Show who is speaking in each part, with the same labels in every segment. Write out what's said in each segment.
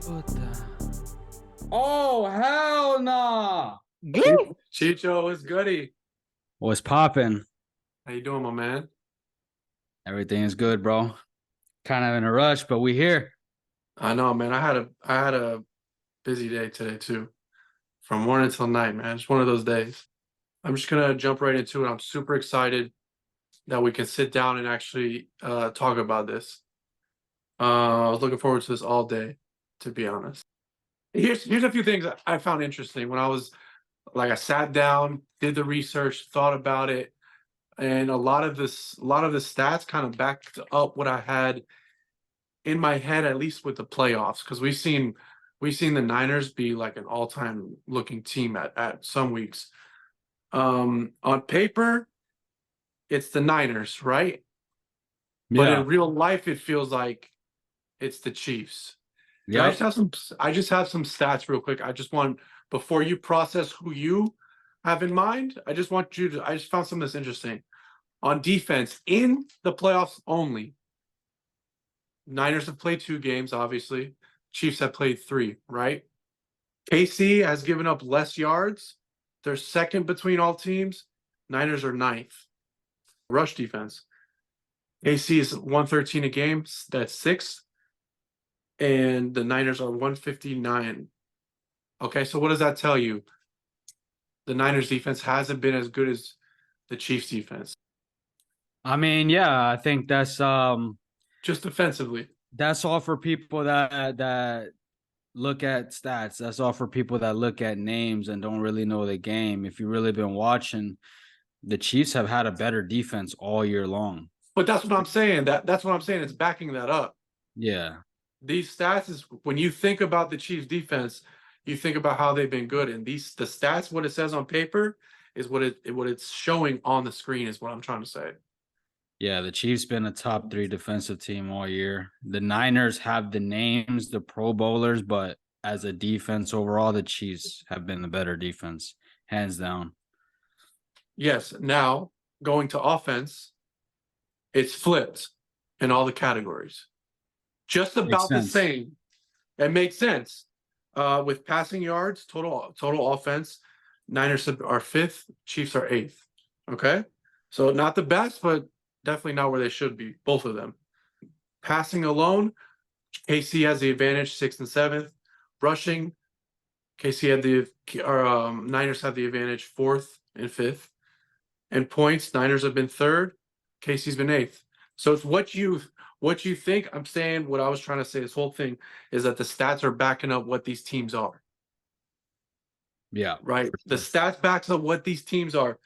Speaker 1: Puta. Oh, hell nah.
Speaker 2: Chicho, it's Goody.
Speaker 1: What's popping?
Speaker 2: How you doing, my man?
Speaker 1: Everything is good, bro. Kind of in a rush, but we here.
Speaker 2: I know, man. I had a busy day today too, from morning till night, man. It's one of those days. I'm just gonna jump right into it. I'm super excited that we can sit down and actually talk about this. I was looking forward to this all day, to be honest. Here's a few things that I found interesting when I sat down, did the research, thought about it, and a lot of the stats kind of backed up what I had in my head, at least with the playoffs, because we've seen the Niners be like an all-time looking team at some weeks. On paper, it's the Niners, right? But
Speaker 1: Yeah.
Speaker 2: in real life, it feels like it's the Chiefs. And
Speaker 1: Yep.
Speaker 2: I just have some stats real quick. I just want before you process who you have in mind, I just found some of this interesting. On defense, in the playoffs only, Niners have played 2 games, obviously. Chiefs have played 3, right? KC has given up less yards. They're second between all teams. Niners are ninth. Rush defense. KC is 113 a game. That's sixth. And the Niners are 159. Okay, so what does that tell you? The Niners defense hasn't been as good as the Chiefs defense,
Speaker 1: I mean, yeah, I think
Speaker 2: just defensively.
Speaker 1: that's all for people that look at stats. That's all for people that look at names and don't really know the game. If you've really been watching, the Chiefs have had a better defense all year long.
Speaker 2: But that's what I'm saying. That's what I'm saying. It's backing that up.
Speaker 1: Yeah.
Speaker 2: These stats is when you think about the Chiefs defense, you think about how they've been good. And the stats, what it says on paper, is what it's showing on the screen, is what I'm trying to say.
Speaker 1: Yeah, the Chiefs been a top 3 defensive team all year. The Niners have the names, the Pro Bowlers, but as a defense overall, the Chiefs have been the better defense, hands down.
Speaker 2: Yes. Now going to offense, it's flipped in all the categories. Just
Speaker 1: Makes
Speaker 2: about the
Speaker 1: sense.
Speaker 2: same. It makes sense. With passing yards, total offense, Niners are fifth, Chiefs are eighth. Okay, so not the best, but definitely not where they should be. Both of them. Passing alone, KC has the advantage, sixth and seventh. Rushing, KC had the or Niners have the advantage, fourth and fifth. And points, Niners have been third, KC's been eighth. So it's what you think. I'm saying what I was trying to say. This whole thing is that the stats are backing up what these teams are.
Speaker 1: Yeah,
Speaker 2: Right?
Speaker 1: for
Speaker 2: The
Speaker 1: sure.
Speaker 2: stats backs up what these teams are.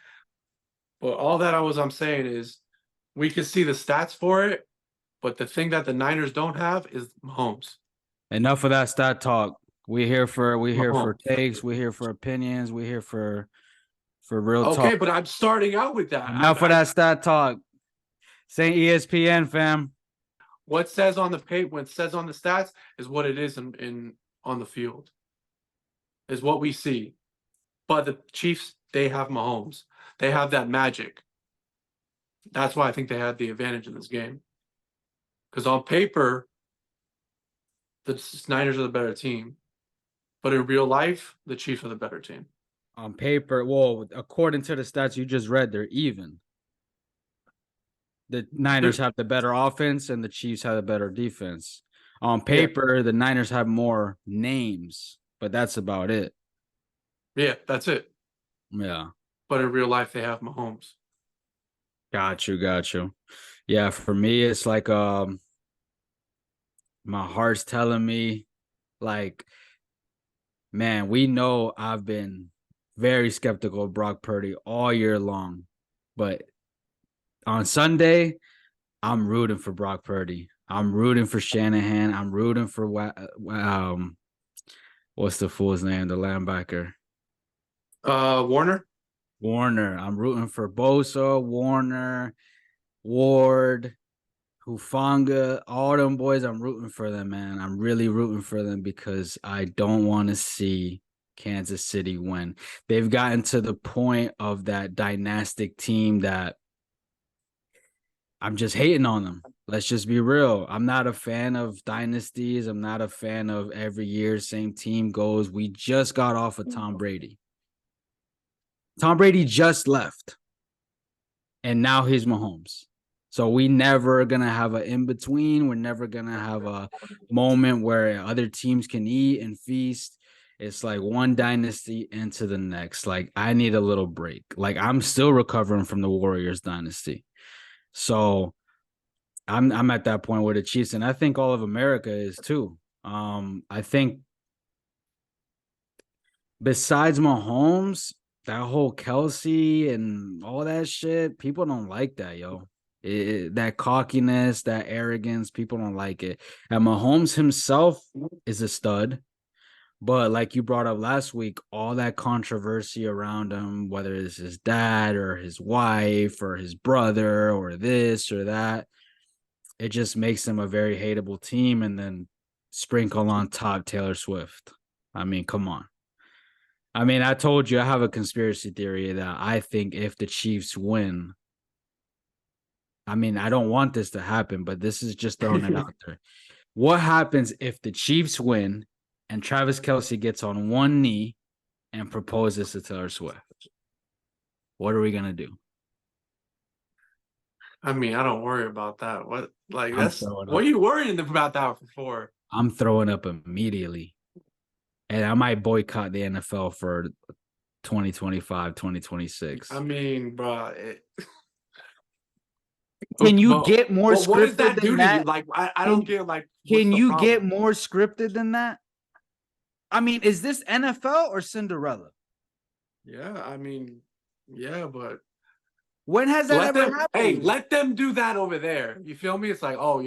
Speaker 2: But all that I'm saying is we can see the stats for it, but the thing that the Niners don't have is Mahomes.
Speaker 1: Enough of that stat talk. We here for
Speaker 2: Mahomes.
Speaker 1: takes, we here for opinions, we here for real talk.
Speaker 2: Okay, but I'm starting out with that.
Speaker 1: Enough of that stat talk. Say ESPN, fam.
Speaker 2: What says on the page, what says on the stats is what it is in on the field. Is what we see. But the Chiefs, they have Mahomes. They have that magic. That's why I think they had the advantage in this game. Because on paper, the Niners are the better team. But in real life, the Chiefs are the better team.
Speaker 1: On paper, well, according to the stats you just read, they're even. The Niners
Speaker 2: They're,
Speaker 1: have the better offense and the Chiefs have a better defense. On
Speaker 2: yeah,
Speaker 1: paper, the Niners have more names, but that's about it.
Speaker 2: yeah, that's it.
Speaker 1: Yeah.
Speaker 2: But in real life, they have Mahomes.
Speaker 1: Got you. Yeah, for me, it's like my heart's telling me, like, man, we know I've been very skeptical of Brock Purdy all year long, but on Sunday, I'm rooting for Brock Purdy. I'm rooting for Shanahan. I'm rooting for what's the fool's name? The linebacker.
Speaker 2: Warner.
Speaker 1: Warner. I'm rooting for Bosa, Warner, Ward, Hufanga, all them boys. I'm rooting for them, man. I'm really rooting for them because I don't want to see Kansas City win. They've gotten to the point of that dynastic team that I'm just hating on them. Let's just be real. I'm not a fan of dynasties. I'm not a fan of every year same team goes. We just got off of Tom Brady. Tom Brady just left, and now he's Mahomes. So we never gonna have an in between. We're never gonna have a moment where other teams can eat and feast. It's like one dynasty into the next. Like I need a little break. Like I'm still recovering from the Warriors dynasty. So I'm at that point with the Chiefs, and I think all of America is too. I think besides Mahomes, that whole Kelsey and all that shit, people don't like that, yo. That cockiness, that arrogance, people don't like it. And Mahomes himself is a stud, but like you brought up last week, all that controversy around him, whether it's his dad or his wife or his brother or this or that, it just makes them a very hateable team. And then sprinkle on top Taylor Swift. I mean, come on. I mean, I told you I have a conspiracy theory that I think if the Chiefs win, I mean, I don't want this to happen, but this is just throwing it out there. What happens if the Chiefs win and Travis Kelsey gets on one knee and proposes to Taylor Swift? What are we going to do?
Speaker 2: I mean, I don't worry about that.
Speaker 1: I'm throwing
Speaker 2: What
Speaker 1: up.
Speaker 2: are you worrying about that for?
Speaker 1: I'm throwing up immediately. And I might boycott the NFL for 2025, 2026.
Speaker 2: I mean, bro,
Speaker 1: Can you
Speaker 2: but
Speaker 1: get more
Speaker 2: what does
Speaker 1: scripted
Speaker 2: that
Speaker 1: than
Speaker 2: do to you?
Speaker 1: that?
Speaker 2: Like, I don't
Speaker 1: Can
Speaker 2: get like what's
Speaker 1: can
Speaker 2: the
Speaker 1: you get
Speaker 2: problem?
Speaker 1: more scripted than that? I mean, is this NFL or Cinderella?
Speaker 2: Yeah, I mean, yeah, but
Speaker 1: When has that
Speaker 2: let
Speaker 1: ever
Speaker 2: them, hey,
Speaker 1: happened?
Speaker 2: let them do that over there. You feel me? It's like, oh,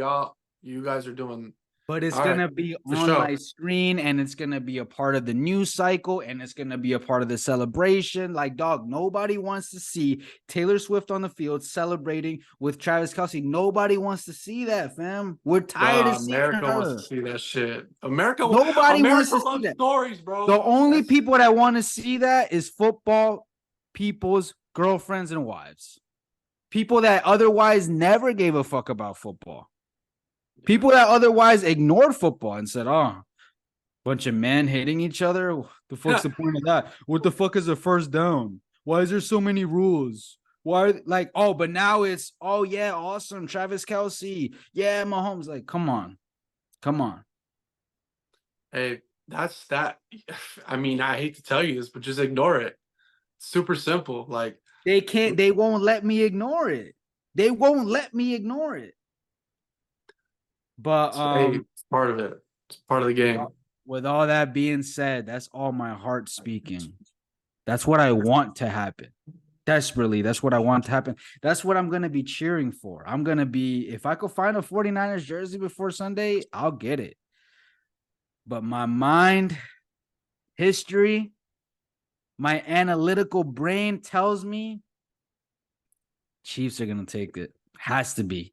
Speaker 2: you guys are doing
Speaker 1: But it's
Speaker 2: all right
Speaker 1: gonna be
Speaker 2: for
Speaker 1: on
Speaker 2: sure.
Speaker 1: my screen, and it's gonna be a part of the news cycle, and it's gonna be a part of the celebration. Like, dog, nobody wants to see Taylor Swift on the field celebrating with Travis Kelsey. Nobody wants to see that, fam. We're tired of
Speaker 2: Bruh,
Speaker 1: seeing
Speaker 2: America wants to
Speaker 1: her.
Speaker 2: see that shit. America,
Speaker 1: Nobody wants
Speaker 2: America
Speaker 1: to see
Speaker 2: loves
Speaker 1: that.
Speaker 2: stories,
Speaker 1: The
Speaker 2: bro.
Speaker 1: only
Speaker 2: That's
Speaker 1: people that want to see that is football people's girlfriends and wives. People that otherwise never gave a fuck about football.
Speaker 2: yeah.
Speaker 1: People that otherwise ignored football and said, oh, bunch of men hitting each other. The fuck's the point of that? What the fuck is a first down? Why is there so many rules? Why, like, oh, but now it's, oh, yeah, awesome. Travis Kelsey. Yeah, Mahomes. Like, come on. Come on.
Speaker 2: Hey, that's that. I mean, I hate to tell you this, but just ignore it. Super simple. Like,
Speaker 1: They can't, they won't let me ignore it. They won't let me ignore it. But
Speaker 2: hey, it's part of it. It's part of the game.
Speaker 1: with all that being said, that's all my heart speaking. That's what I want to happen. Desperately, that's what I want to happen. That's what I'm going to be cheering for. I'm going to be, if I could find a 49ers jersey before Sunday, I'll get it. But my mind, history, my analytical brain tells me Chiefs are going to take it. Has to be.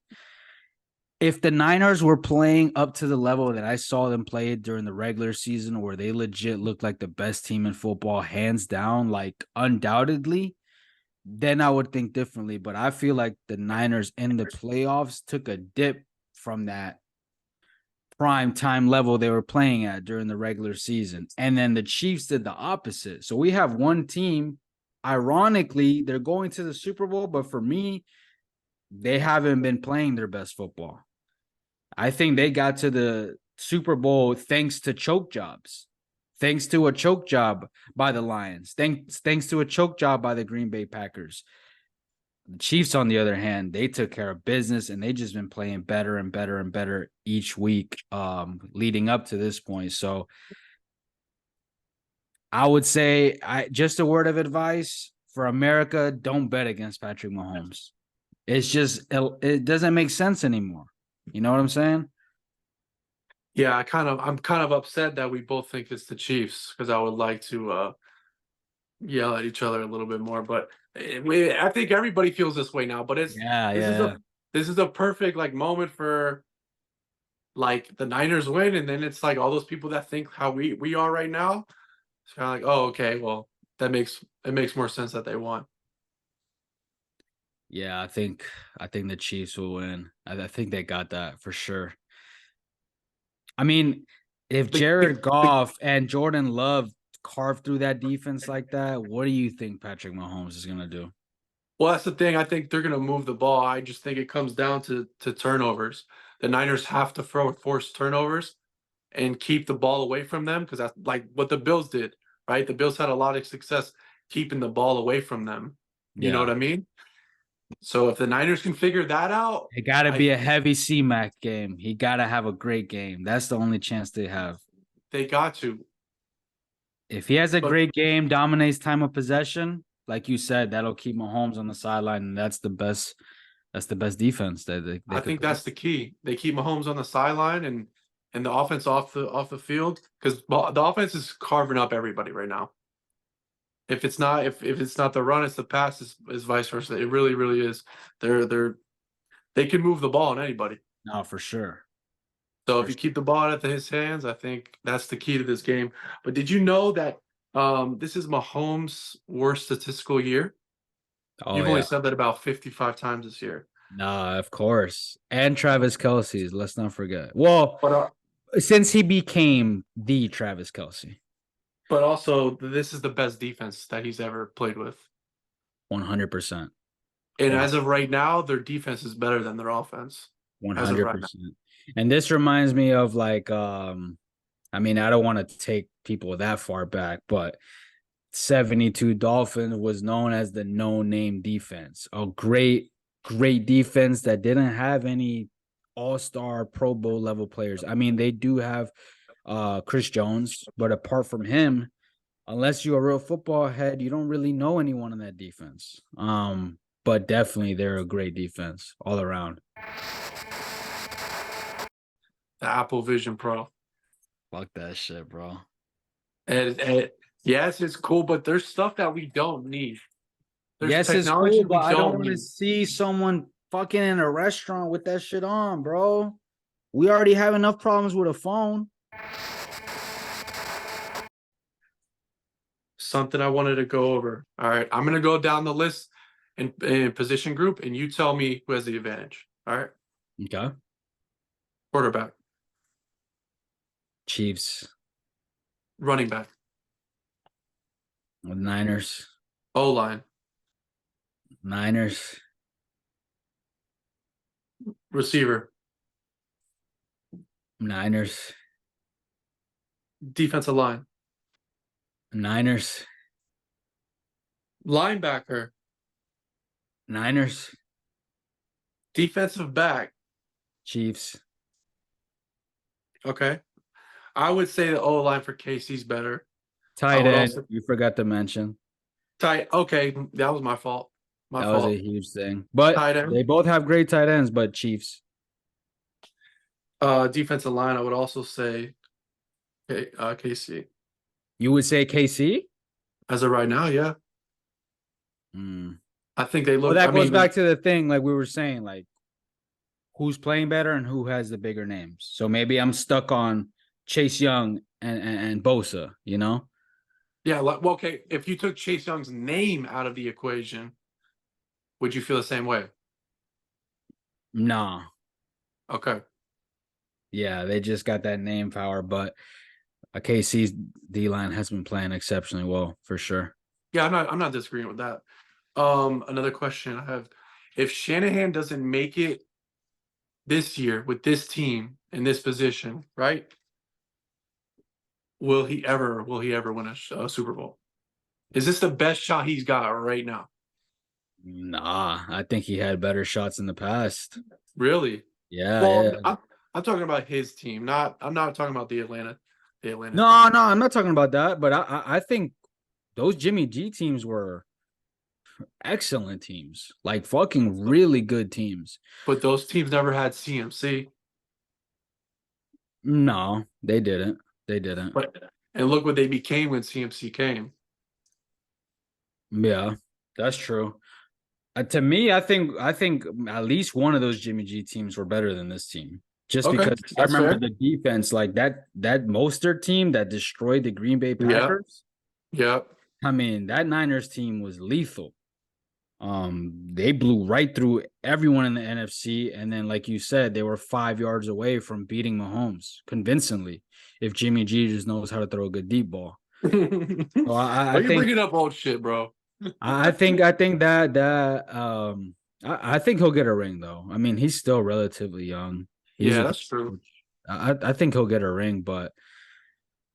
Speaker 1: If the Niners were playing up to the level that I saw them play during the regular season, where they legit looked like the best team in football, hands down, like undoubtedly, then I would think differently. But I feel like the Niners in the playoffs took a dip from that prime time level they were playing at during the regular season. And then the Chiefs did the opposite. So we have one team, ironically, they're going to the Super Bowl, but for me, they haven't been playing their best football. I think they got to the Super Bowl thanks to choke jobs, thanks to a choke job by the Lions, thanks to a choke job by the Green Bay Packers. The Chiefs, on the other hand, they took care of business and they just been playing better and better and better each week leading up to this point. So I would say just a word of advice for America, don't bet against Patrick Mahomes. It's just, it doesn't make sense anymore. You know what I'm saying?
Speaker 2: Yeah, I'm kind of upset that we both think it's the Chiefs because I would like to yell at each other a little bit more. But I think everybody feels this way now. But
Speaker 1: Yeah,
Speaker 2: this is a
Speaker 1: yeah.
Speaker 2: this is a perfect like moment for like the Niners win, and then it's like all those people that think how we are right now. It's kind of like, oh, okay, well, it makes more sense that they won.
Speaker 1: Yeah, I think the Chiefs will win. I think they got that for sure. I mean, if
Speaker 2: The, the,
Speaker 1: Jared
Speaker 2: the,
Speaker 1: Goff and Jordan Love carve through that defense like that, what do you think Patrick Mahomes is gonna do?
Speaker 2: well, that's the thing. I think they're going to move the ball. I just think it comes down to turnovers. The Niners have to force turnovers and keep the ball away from them because that's like what the Bills did, right? The Bills had a lot of success keeping the ball away from them. You know what
Speaker 1: Yeah.
Speaker 2: I mean? So if the Niners can figure that out,
Speaker 1: It got to
Speaker 2: I
Speaker 1: be a heavy C-Mac game. He got to have a great game. That's the only chance they have.
Speaker 2: they got to.
Speaker 1: If he has a
Speaker 2: But
Speaker 1: great game, dominates time of possession, like you said, that'll keep Mahomes on the sideline, and that's the best. That's the best defense that they
Speaker 2: I
Speaker 1: could
Speaker 2: think
Speaker 1: play.
Speaker 2: that's the key. They keep Mahomes on the sideline and the offense off the field because the offense is carving up everybody right now. If it's not the run, it's the pass. Is vice versa. It really is. They can move the ball on anybody.
Speaker 1: No, for sure,
Speaker 2: So if
Speaker 1: for
Speaker 2: you
Speaker 1: sure.
Speaker 2: keep the ball out of his hands, I think that's the key to this game. But did you know that this is Mahomes' worst statistical year?
Speaker 1: Oh
Speaker 2: You've only
Speaker 1: yeah,
Speaker 2: said that about 55 times this year.
Speaker 1: nah, of course. And Travis Kelsey's. Let's not forget. Well,
Speaker 2: But
Speaker 1: since he became the Travis Kelsey,
Speaker 2: but also this is the best defense that he's ever played with.
Speaker 1: 100%,
Speaker 2: And
Speaker 1: one
Speaker 2: as of right now, their defense is better than their offense.
Speaker 1: one
Speaker 2: As of
Speaker 1: hundred
Speaker 2: right now.
Speaker 1: percent. And this reminds me of like, I mean, I don't want to take people that far back, but 72 Dolphins was known as the no-name defense. A great defense that didn't have any all-star Pro Bowl level players. I mean, they do have Chris Jones, but apart from him, unless you're a real football head, you don't really know anyone in that defense. But definitely they're a great defense all around.
Speaker 2: The Apple Vision Pro.
Speaker 1: Fuck that shit, bro.
Speaker 2: And yes, it's cool, but there's stuff that we don't need. There's
Speaker 1: Yes, it's cool,
Speaker 2: technology
Speaker 1: but
Speaker 2: we
Speaker 1: I don't
Speaker 2: don't
Speaker 1: want to
Speaker 2: need.
Speaker 1: see someone fucking in a restaurant with that shit on, bro. We already have enough problems with a phone.
Speaker 2: Something I wanted to go over. All right, I'm gonna go down the list in position group, and you tell me who has the advantage. All right,
Speaker 1: Okay.
Speaker 2: quarterback,
Speaker 1: Chiefs,
Speaker 2: running back,
Speaker 1: Niners,
Speaker 2: O line,
Speaker 1: Niners,
Speaker 2: receiver,
Speaker 1: Niners,
Speaker 2: defensive line,
Speaker 1: Niners,
Speaker 2: linebacker,
Speaker 1: Niners,
Speaker 2: defensive back.
Speaker 1: Chiefs.
Speaker 2: Okay, I would say the O line for KC's better. I
Speaker 1: Tight
Speaker 2: would
Speaker 1: end,
Speaker 2: also
Speaker 1: you forgot to mention.
Speaker 2: tight. Okay, that was my fault. My
Speaker 1: That was a
Speaker 2: fault.
Speaker 1: huge thing. But
Speaker 2: Tight end.
Speaker 1: they both have great tight ends, but Chiefs.
Speaker 2: Defensive line, I would also say KC.
Speaker 1: You would say KC?
Speaker 2: As of right now, yeah.
Speaker 1: Hmm.
Speaker 2: I think they
Speaker 1: Well,
Speaker 2: look. I
Speaker 1: that goes
Speaker 2: mean,
Speaker 1: back to the thing, like we were saying, like who's playing better and who has the bigger names. So maybe I'm stuck on Chase Young and Bosa, you know?
Speaker 2: yeah. Like, well, okay. If you took Chase Young's name out of the equation, would you feel the same way?
Speaker 1: Nah.
Speaker 2: Okay.
Speaker 1: Yeah, they just got that name power, but KC's D line has been playing exceptionally well for sure.
Speaker 2: Yeah, I'm not disagreeing with that. Another question I have: if Shanahan doesn't make it this year with this team in this position, right? Will he ever win a Super Bowl? Is this the best shot he's got right now?
Speaker 1: Nah, I think he had better shots in the past.
Speaker 2: Really?
Speaker 1: Yeah,
Speaker 2: Well,
Speaker 1: yeah.
Speaker 2: I'm talking about his team. I'm not talking about the Atlanta
Speaker 1: No,
Speaker 2: team.
Speaker 1: no, I'm not talking about that, but I think those Jimmy G teams were excellent teams, like fucking really good teams.
Speaker 2: But those teams never had CMC.
Speaker 1: No, they didn't. They didn't.
Speaker 2: But and look what they became when CMC came.
Speaker 1: Yeah, that's true. To me, I think at least one of those Jimmy G teams were better than this team. Just
Speaker 2: Okay,
Speaker 1: because I
Speaker 2: that's
Speaker 1: remember
Speaker 2: fair.
Speaker 1: the defense, like that Mostert team that destroyed the Green Bay
Speaker 2: Yeah,
Speaker 1: Packers.
Speaker 2: yeah.
Speaker 1: I mean, that Niners team was lethal. They blew right through everyone in the NFC, and then, like you said, they were 5 yards away from beating Mahomes convincingly if Jimmy G just knows how to throw a good deep ball. So
Speaker 2: Why
Speaker 1: I
Speaker 2: are you
Speaker 1: think
Speaker 2: bringing up old shit, bro?
Speaker 1: I think I think he'll get a ring though. I mean, he's still relatively young. He's
Speaker 2: Yeah,
Speaker 1: a good
Speaker 2: that's true.
Speaker 1: coach. I think he'll get a ring, but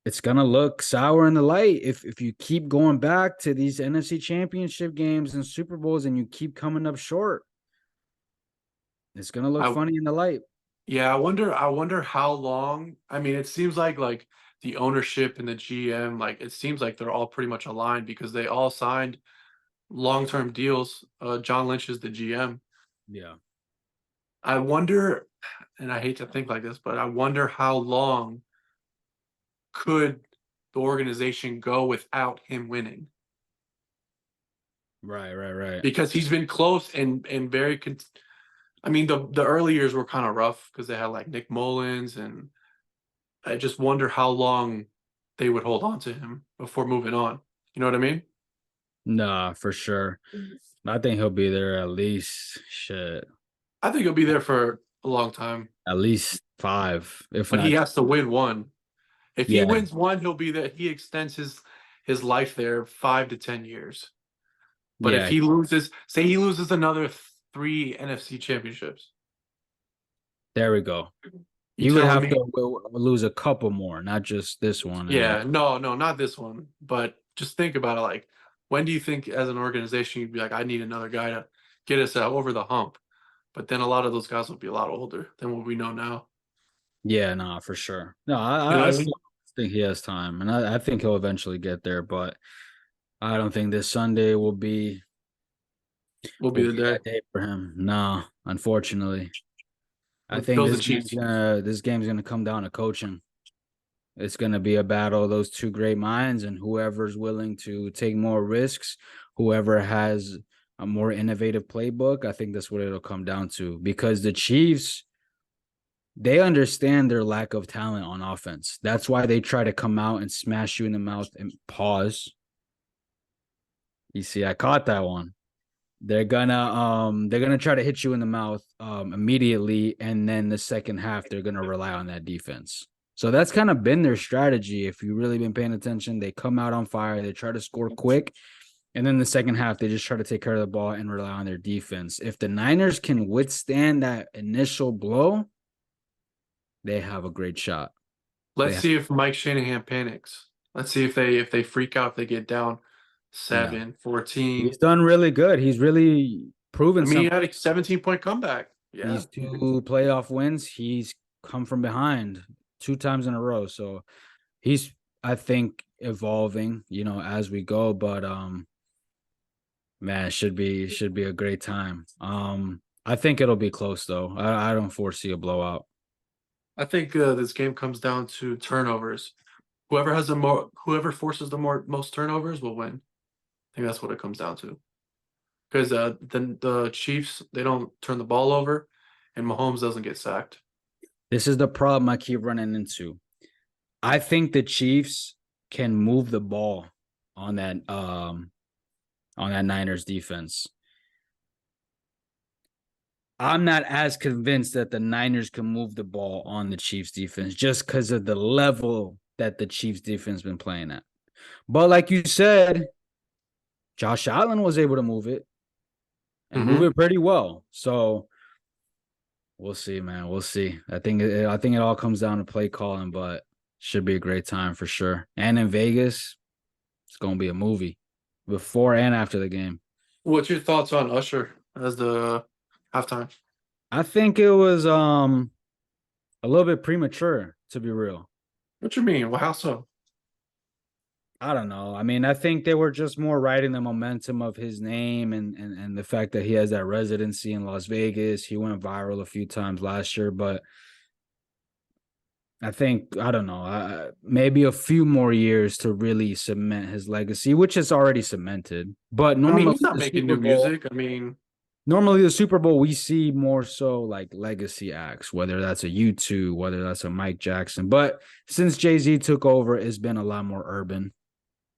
Speaker 1: it's gonna look sour in the light if you keep going back to these NFC championship games and Super Bowls and you keep coming up short. It's gonna look
Speaker 2: I
Speaker 1: funny in the light.
Speaker 2: Yeah, I wonder how long. I mean, it seems like the ownership and the GM, like it seems like they're all pretty much aligned because they all signed long-term deals. John Lynch is the GM.
Speaker 1: Yeah.
Speaker 2: I wonder, and I hate to think like this, but I wonder how long could the organization go without him winning?
Speaker 1: Right.
Speaker 2: Because he's been close and very I mean, the early years were kind of rough because they had like Nick Mullins, and I just wonder how long they would hold on to him before moving on. You know what I mean?
Speaker 1: Nah, for sure. I think he'll be there at least shit.
Speaker 2: I think he'll be there for a long time,
Speaker 1: At least five, if
Speaker 2: but he
Speaker 1: not.
Speaker 2: has to win one. If he
Speaker 1: Yeah,
Speaker 2: wins one, he'll be there. He extends his life there 5 to 10 years. But if
Speaker 1: yeah.
Speaker 2: he loses, say he loses another three NFC championships,
Speaker 1: There we go.
Speaker 2: you
Speaker 1: He would
Speaker 2: telling
Speaker 1: have
Speaker 2: me?
Speaker 1: to lose a couple more, not just this one. And
Speaker 2: Yeah, no, no, not this one. But just think about it. Like, when do you think, as an organization, you'd be like, I need another guy to get us over the hump? But then a lot of those guys will be a lot older than what we know now.
Speaker 1: yeah, nah, for sure. No,
Speaker 2: You know
Speaker 1: I
Speaker 2: what I
Speaker 1: still
Speaker 2: mean?
Speaker 1: think he has time, and I think he'll eventually get there. But I don't think this Sunday
Speaker 2: Will be
Speaker 1: will
Speaker 2: the
Speaker 1: be
Speaker 2: day.
Speaker 1: that day for him. No, unfortunately, I think
Speaker 2: Bills and Chiefs.
Speaker 1: this game's gonna come down to coaching. It's gonna be a battle of those two great minds, and whoever's willing to take more risks, whoever has a more innovative playbook, I think that's what it'll come down to. Because the Chiefs, they understand their lack of talent on offense. That's why they try to come out and smash you in the mouth and pause. You see, I caught that one. They're gonna try to hit you in the mouth immediately, and then the second half they're gonna rely on that defense. So that's kind of been their strategy. If you've really been paying attention, they come out on fire, they try to score quick, and then the second half they just try to take care of the ball and rely on their defense. If the Niners can withstand that initial blow, they have a great shot. They
Speaker 2: Let's
Speaker 1: have,
Speaker 2: see if Mike Shanahan panics. Let's see if they freak out, if they get down
Speaker 1: no.
Speaker 2: 7-14.
Speaker 1: He's done really good. He's really
Speaker 2: I
Speaker 1: proven
Speaker 2: mean, he
Speaker 1: something.
Speaker 2: had a 17-point comeback. Yeah.
Speaker 1: These two playoff wins, he's come from behind 2 times in a row. So he's, I think, evolving, as we go. But man, it should be a great time. I think it'll be close though. I don't foresee a blowout.
Speaker 2: I think this game comes down to turnovers. Whoever forces the most turnovers will win. I think that's what it comes down to. Because the Chiefs, they don't turn the ball over, and Mahomes doesn't get sacked.
Speaker 1: This is the problem I keep running into. I think the Chiefs can move the ball on that Niners defense. I'm not as convinced that the Niners can move the ball on the Chiefs defense just because of the level that the Chiefs defense been playing at. But like you said, Josh Allen was able to move it and move
Speaker 2: Hmm.
Speaker 1: it pretty well. So we'll see, man. We'll see. I think it all comes down to play calling, but should be a great time for sure. And in Vegas, it's gonna be a movie before and after the game.
Speaker 2: What's your thoughts on Usher as the halftime?
Speaker 1: I think it was a little bit premature to be real.
Speaker 2: What you mean? Well, how so?
Speaker 1: I don't know. I mean, I think they were just more riding the momentum of his name and the fact that he has that residency in Las Vegas. He went viral a few times last year, but I think I don't know, maybe a few more years to really cement his legacy, which is already cemented. But
Speaker 2: I mean, he's not making new music. I mean,
Speaker 1: Normally the Super Bowl, we see more so like legacy acts, whether that's a U2, whether that's a Mike Jackson. But since Jay-Z took over, it's been a lot more urban.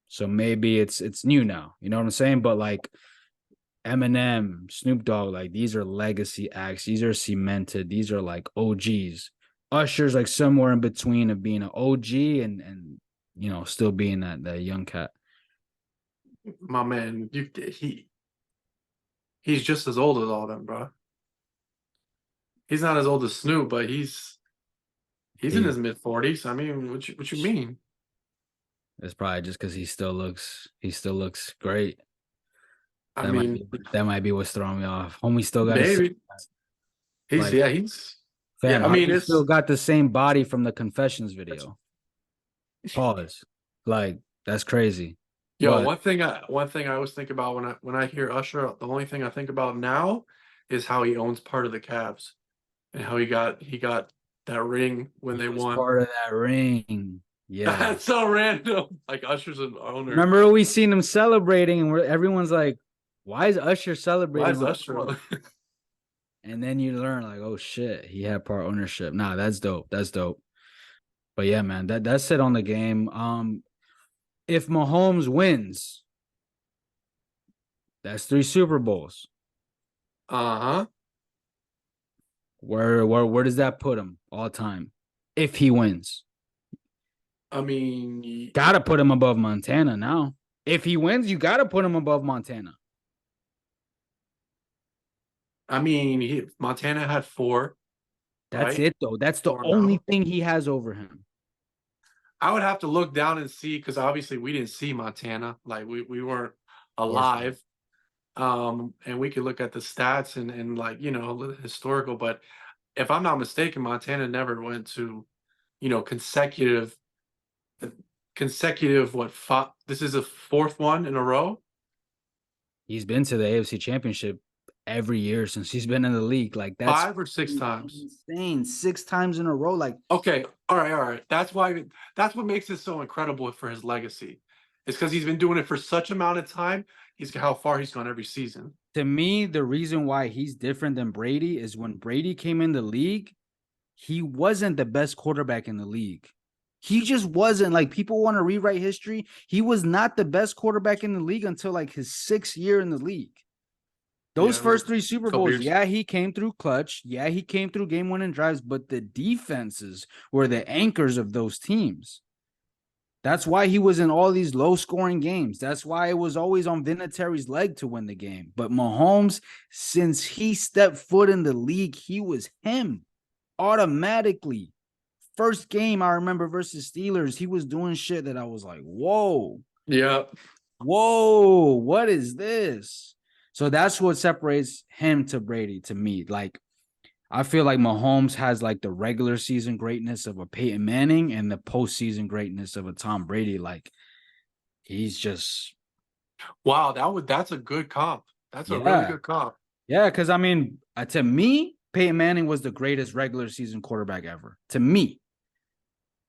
Speaker 1: So maybe it's new now. You know what I'm saying? But like Eminem, Snoop Dogg, like these are legacy acts. These are cemented. These are like OGs. Usher's like somewhere in between of being an OG and still being that young cat.
Speaker 2: My man, he's just as old as all them, bro. He's not as old as Snoop, but he's in
Speaker 1: He's
Speaker 2: his mid 40s. I mean, what you mean?
Speaker 1: It's probably just because he still looks great.
Speaker 2: I
Speaker 1: That might
Speaker 2: mean,
Speaker 1: be that might be what's throwing me off. Homie still got his
Speaker 2: maybe he's
Speaker 1: like
Speaker 2: yeah he's
Speaker 1: fam.
Speaker 2: yeah. I
Speaker 1: How
Speaker 2: mean,
Speaker 1: you still
Speaker 2: it's
Speaker 1: got the same body from the Confessions video? Pause. Like that's crazy.
Speaker 2: yo.
Speaker 1: But
Speaker 2: One thing I always think about when I hear Usher, the only thing I think about now is how he owns part of the Cavs and how he got that ring when
Speaker 1: he
Speaker 2: they
Speaker 1: was
Speaker 2: won.
Speaker 1: part of that ring. Yeah.
Speaker 2: That's so random. Like Usher's an owner.
Speaker 1: Remember we seen him celebrating, and everyone's like, "Why is Usher
Speaker 2: Why
Speaker 1: celebrating
Speaker 2: is
Speaker 1: with
Speaker 2: Usher?
Speaker 1: Paul?" And then you learn, like, oh shit, he had part ownership. Nah, that's dope. That's dope. But yeah, man, that's it on the game. If Mahomes wins, that's three Super Bowls.
Speaker 2: Uh-huh.
Speaker 1: Where does that put him all time? If he wins,
Speaker 2: I mean,
Speaker 1: gotta put him above Montana now. If he wins, you gotta put him above Montana.
Speaker 2: Montana had four,
Speaker 1: That's
Speaker 2: right?
Speaker 1: it though. That's the
Speaker 2: Four
Speaker 1: only
Speaker 2: now.
Speaker 1: thing he has over him.
Speaker 2: I would have to look down and see because obviously we didn't see Montana. Like we weren't
Speaker 1: Of course not.
Speaker 2: alive. And we could look at the stats and like, a little historical, but if I'm not mistaken, Montana never went to, consecutive what this is a fourth one in a row.
Speaker 1: He's been to the AFC Championship every year since he's been in the league. Like that's
Speaker 2: 5 or 6 times.
Speaker 1: insane. 6 times in a row. Like
Speaker 2: Okay, all right. That's what makes it so incredible for his legacy. It's because he's been doing it for such amount of time. He's how far he's gone every season.
Speaker 1: to me, the reason why he's different than Brady is when Brady came in the league, he wasn't the best quarterback in the league. He just wasn't. Like people want to rewrite history. He was not the best quarterback in the league until like his 6th year in the league. Those
Speaker 2: Yeah, it was
Speaker 1: first three
Speaker 2: a
Speaker 1: Super
Speaker 2: couple
Speaker 1: Bowls,
Speaker 2: years.
Speaker 1: yeah, he came through clutch. Yeah, he came through game winning drives, but the defenses were the anchors of those teams. That's why he was in all these low scoring games. That's why it was always on Vinatieri's leg to win the game. But Mahomes, since he stepped foot in the league, he was him automatically. First game I remember versus Steelers, he was doing shit that I was like,
Speaker 2: Yeah.
Speaker 1: whoa, what is this? So that's what separates him to Brady to me. Like, I feel like Mahomes has like the regular season greatness of a Peyton Manning and the postseason greatness of a Tom Brady. Like, he's just,
Speaker 2: Wow, that's a good comp. That's a really
Speaker 1: yeah.
Speaker 2: good comp.
Speaker 1: Yeah. Cause I mean, to me, Peyton Manning was the greatest regular season quarterback ever. To me,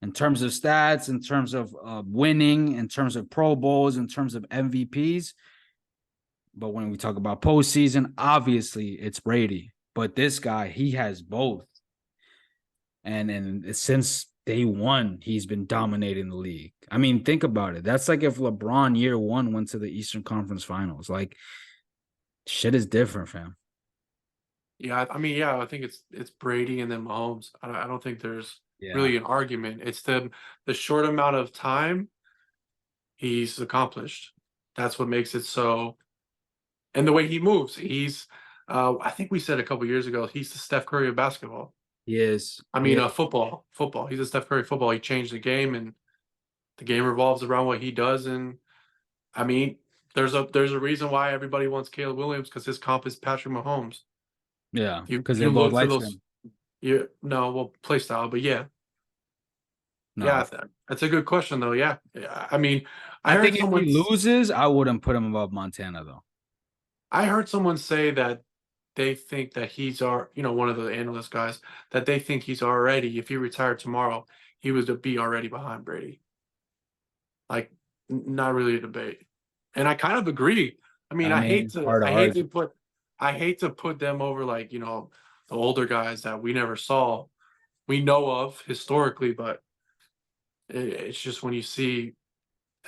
Speaker 1: in terms of stats, in terms of winning, in terms of Pro Bowls, in terms of MVPs. But when we talk about postseason, obviously it's Brady. But this guy, he has both. And since day one, he's been dominating the league. I mean, think about it. That's like if LeBron year one went to the Eastern Conference Finals. Like shit is different, fam.
Speaker 2: Yeah, yeah, I think it's Brady and then Mahomes. I don't think there's
Speaker 1: Yeah.
Speaker 2: really an argument. It's the short amount of time he's accomplished. That's what makes it so. And the way he moves, I think we said a couple years ago, he's the Steph Curry of basketball.
Speaker 1: He is.
Speaker 2: I
Speaker 1: He
Speaker 2: mean,
Speaker 1: is.
Speaker 2: football. He's a Steph Curry football. He changed the game, and the game revolves around what he does. And I mean, there's a reason why everybody wants Caleb Williams because his comp is Patrick Mahomes.
Speaker 1: Yeah.
Speaker 2: You
Speaker 1: Because they
Speaker 2: you
Speaker 1: both
Speaker 2: look for
Speaker 1: light
Speaker 2: those.
Speaker 1: skin.
Speaker 2: You no, well, play style, but yeah,
Speaker 1: No.
Speaker 2: yeah. That's a good question though. Yeah. I mean, I
Speaker 1: I
Speaker 2: heard
Speaker 1: think if he
Speaker 2: someone
Speaker 1: loses, I wouldn't put him above Montana though.
Speaker 2: I heard someone say that they think that one of the analyst guys that they think he's already if he retired tomorrow, he was to be already behind Brady. Like not really a debate. And I kind of agree. I mean,
Speaker 1: I
Speaker 2: I hate
Speaker 1: mean,
Speaker 2: to
Speaker 1: hard to
Speaker 2: I hate to
Speaker 1: argue.
Speaker 2: put I hate to put them over like, the older guys that we never saw, we know of historically, but it's just when you see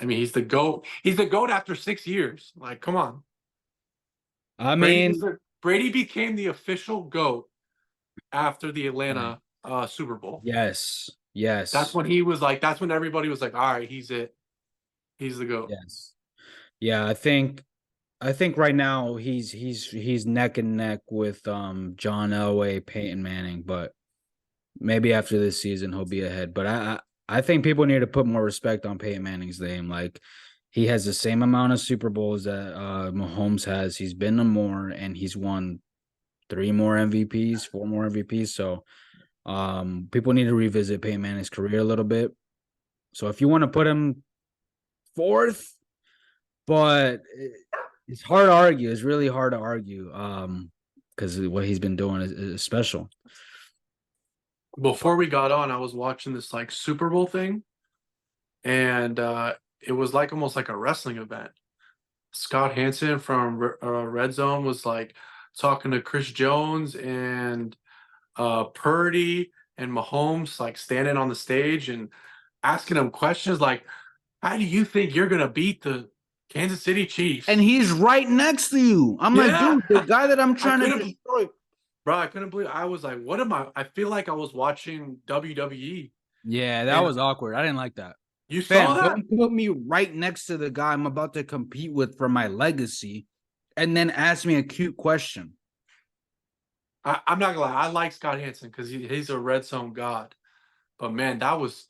Speaker 2: I mean, he's the GOAT. He's the GOAT after 6 years. Like, come on.
Speaker 1: I
Speaker 2: Brady is
Speaker 1: mean,
Speaker 2: Brady became the official GOAT after the
Speaker 1: right.
Speaker 2: Atlanta Super Bowl.
Speaker 1: Yes,
Speaker 2: That's
Speaker 1: yes,
Speaker 2: when he was like, that's when everybody was like, all right, he's it. He's the GOAT.
Speaker 1: yes. Yeah, I think right now he's neck and neck with John Elway, Peyton Manning, but maybe after this season he'll be ahead. But I think people need to put more respect on Peyton Manning's name. Like he has the same amount of Super Bowls that Mahomes has. He's been to more, and he's won three more MVPs, four more MVPs. So people need to revisit Peyton Manning's career a little bit. So if you want to put him fourth, but it's hard to argue. It's really hard to argue. Because what he's been doing is special.
Speaker 2: Before we got on, I was watching this like Super Bowl thing, and it was like almost like a wrestling event. Scott Hansen from Red Zone was like talking to Chris Jones and Purdy and Mahomes, like standing on the stage and asking them questions like, "How do you think you're gonna beat the Kansas City
Speaker 1: And
Speaker 2: Chiefs?"
Speaker 1: he's right next to you. I'm like,
Speaker 2: Yeah,
Speaker 1: dude, the guy that I'm
Speaker 2: I
Speaker 1: trying to
Speaker 2: couldn't,
Speaker 1: destroy.
Speaker 2: bro. I couldn't believe. I was like, "What am I?" I feel like I was watching WWE,
Speaker 1: Yeah, that
Speaker 2: and
Speaker 1: was awkward. I didn't like that.
Speaker 2: you saw
Speaker 1: Fam,
Speaker 2: that.
Speaker 1: don't put me right next to the guy I'm about to compete with for my legacy and then ask me a cute question.
Speaker 2: I'm not gonna lie. I like Scott Hansen because he's a red zone god. But man, that was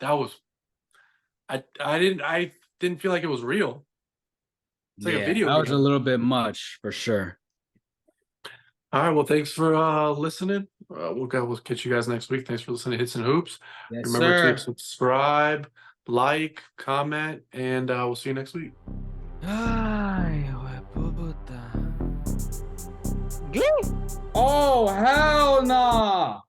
Speaker 2: I didn't feel like it was real. It's like a
Speaker 1: Yeah,
Speaker 2: video
Speaker 1: that was a
Speaker 2: game.
Speaker 1: little bit much for sure.
Speaker 2: All right. Well, thanks for listening. We'll catch you guys next week. Thanks for listening to Hits and Hoops.
Speaker 1: Yes,
Speaker 2: Remember to
Speaker 1: sir.
Speaker 2: subscribe, like, comment, and we'll see you next week.
Speaker 1: Ay, puta. ¿Qué? Oh, hell no.